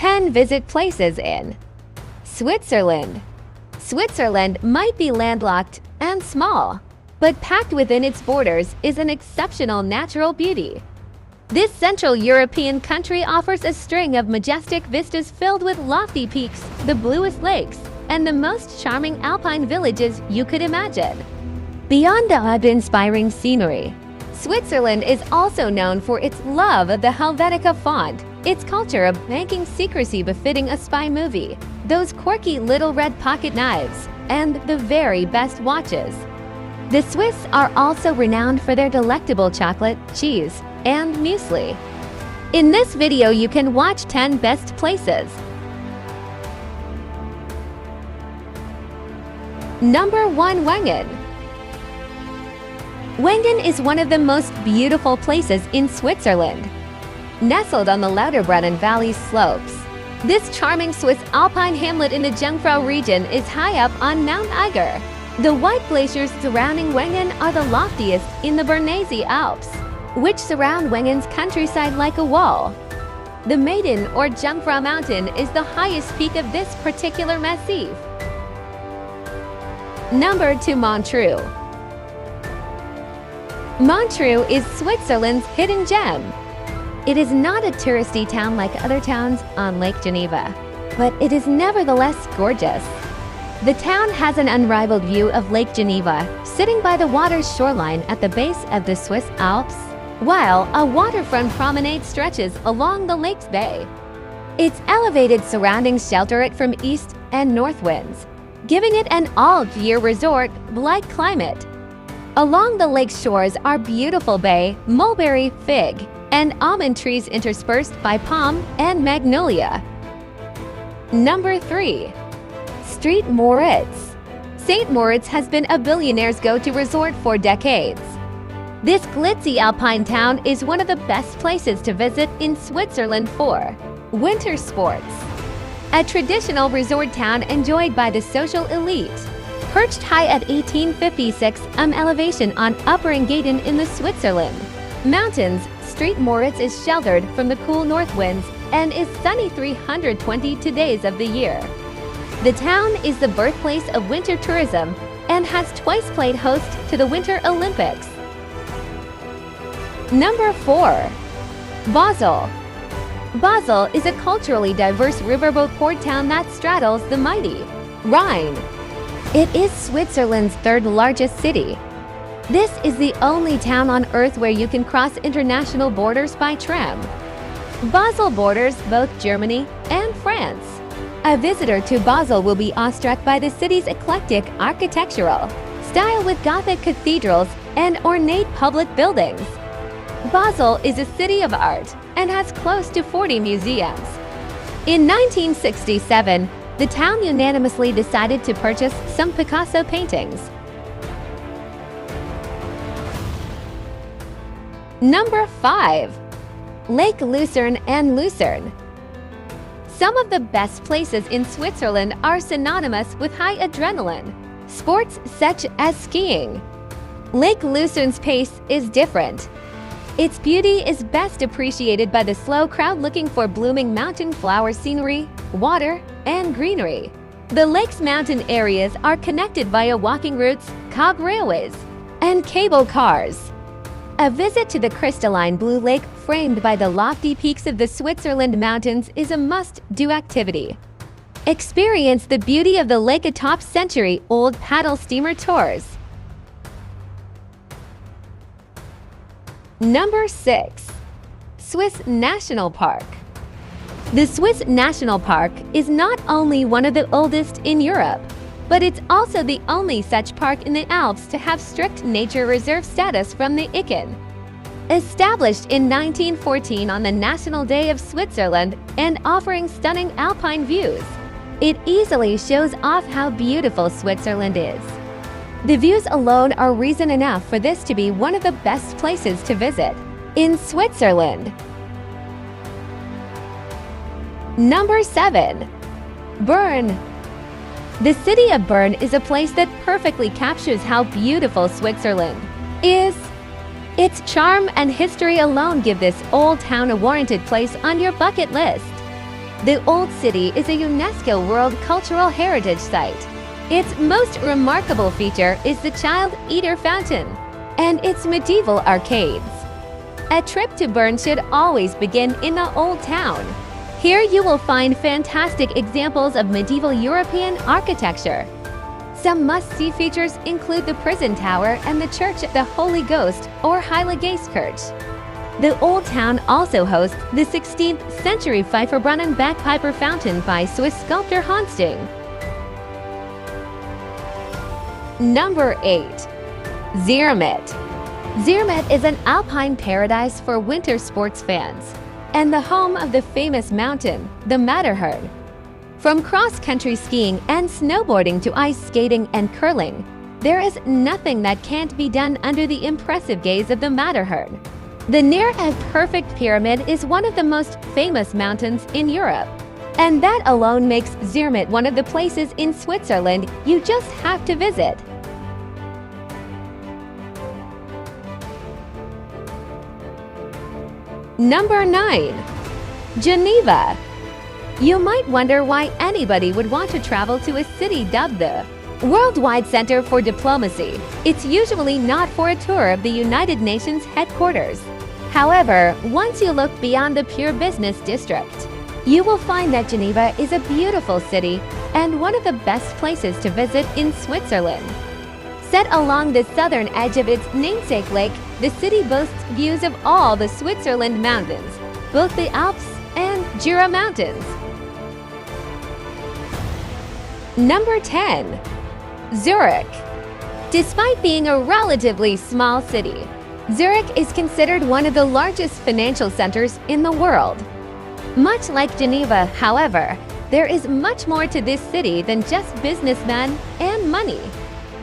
10 visit places in Switzerland. Switzerland might be landlocked and small, but packed within its borders is an exceptional natural beauty. This Central European country offers a string of majestic vistas filled with lofty peaks, the bluest lakes, and the most charming Alpine villages you could imagine. Beyond the awe-inspiring scenery, Switzerland is also known for its love of the Helvetica font, its culture of banking secrecy befitting a spy movie, those quirky little red pocket knives, and the very best watches. The Swiss are also renowned for their delectable chocolate, cheese, and muesli. In this video, you can watch 10 best places. Number 1. Wengen. Wengen is one of the most beautiful places in Switzerland. Nestled on the Lauterbrunnen Valley slopes, this charming Swiss alpine hamlet in the Jungfrau region is high up on Mount Eiger. The white glaciers surrounding Wengen are the loftiest in the Bernese Alps, which surround Wengen's countryside like a wall. The Maiden or Jungfrau Mountain is the highest peak of this particular massif. Number 2. Montreux. Montreux is Switzerland's hidden gem. It is not a touristy town like other towns on Lake Geneva, but it is nevertheless gorgeous. The town has an unrivaled view of Lake Geneva, sitting by the water's shoreline at the base of the Swiss Alps, while a waterfront promenade stretches along the lake's bay. Its elevated surroundings shelter it from east and north winds, giving it an all-year resort-like climate. Along the lake's shores are beautiful bay, mulberry, fig, and almond trees interspersed by palm and magnolia. Number 3. St. Moritz. St. Moritz has been a billionaire's go-to resort for decades. This glitzy alpine town is one of the best places to visit in Switzerland for winter sports. A traditional resort town enjoyed by the social elite. Perched high at 1856 elevation on Upper Engadin in the Switzerland mountains, St. Moritz is sheltered from the cool north winds and is sunny 322 days of the year. The town is the birthplace of winter tourism and has twice played host to the Winter Olympics. Number 4. Basel. Basel is a culturally diverse riverboat port town that straddles the mighty Rhine. It is Switzerland's third largest city. This is the only town on Earth where you can cross international borders by tram. Basel borders both Germany and France. A visitor to Basel will be awestruck by the city's eclectic architectural style with Gothic cathedrals and ornate public buildings. Basel is a city of art and has close to 40 museums. In 1967, the town unanimously decided to purchase some Picasso paintings. Number 5. Lake Lucerne and Lucerne. Some of the best places in Switzerland are synonymous with high adrenaline sports such as skiing. Lake Lucerne's pace is different. Its beauty is best appreciated by the slow crowd looking for blooming mountain flower scenery, water, and greenery. The lake's mountain areas are connected via walking routes, cog railways, and cable cars. A visit to the crystalline blue lake framed by the lofty peaks of the Switzerland mountains is a must-do activity. Experience the beauty of the lake atop century-old paddle steamer tours. Number 6. Swiss National Park. The Swiss National Park is not only one of the oldest in Europe, but it's also the only such park in the Alps to have strict nature reserve status from the ICANN. Established in 1914 on the National Day of Switzerland and offering stunning alpine views, it easily shows off how beautiful Switzerland is. The views alone are reason enough for this to be one of the best places to visit in Switzerland. Number 7. Bern. The city of Bern is a place that perfectly captures how beautiful Switzerland is. Its charm and history alone give this old town a warranted place on your bucket list. The Old City is a UNESCO World Cultural Heritage Site. Its most remarkable feature is the Child Eater Fountain and its medieval arcades. A trip to Bern should always begin in the Old Town. Here you will find fantastic examples of medieval European architecture. Some must-see features include the prison tower and the Church of the Holy Ghost or Heiliggeistkirche. The Old Town also hosts the 16th century Pfeifferbrunnen bagpiper fountain by Swiss sculptor Hansting. Number 8. Zermatt. Zermatt is an alpine paradise for winter sports fans and the home of the famous mountain, the Matterhorn. From cross-country skiing and snowboarding to ice skating and curling, there is nothing that can't be done under the impressive gaze of the Matterhorn. The near-perfect pyramid is one of the most famous mountains in Europe, and that alone makes Zermatt one of the places in Switzerland you just have to visit. Number 9. Geneva. You might wonder why anybody would want to travel to a city dubbed the Worldwide Center for Diplomacy. It's usually not for a tour of the United Nations headquarters. However, once you look beyond the pure business district, you will find that Geneva is a beautiful city and one of the best places to visit in Switzerland. Set along the southern edge of its namesake lake, the city boasts views of all the Switzerland mountains, both the Alps and Jura Mountains. Number 10. Zurich. Despite being a relatively small city, Zurich is considered one of the largest financial centers in the world. Much like Geneva, however, there is much more to this city than just businessmen and money.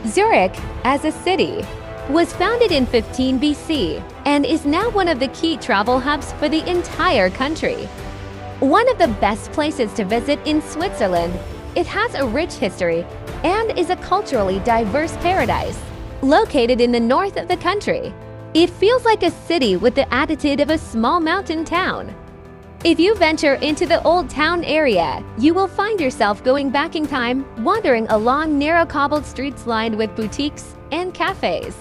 Zurich, as a city, was founded in 15 BC and is now one of the key travel hubs for the entire country. One of the best places to visit in Switzerland, it has a rich history and is a culturally diverse paradise. Located in the north of the country, it feels like a city with the attitude of a small mountain town. If you venture into the Old Town area, you will find yourself going back in time, wandering along narrow cobbled streets lined with boutiques and cafes.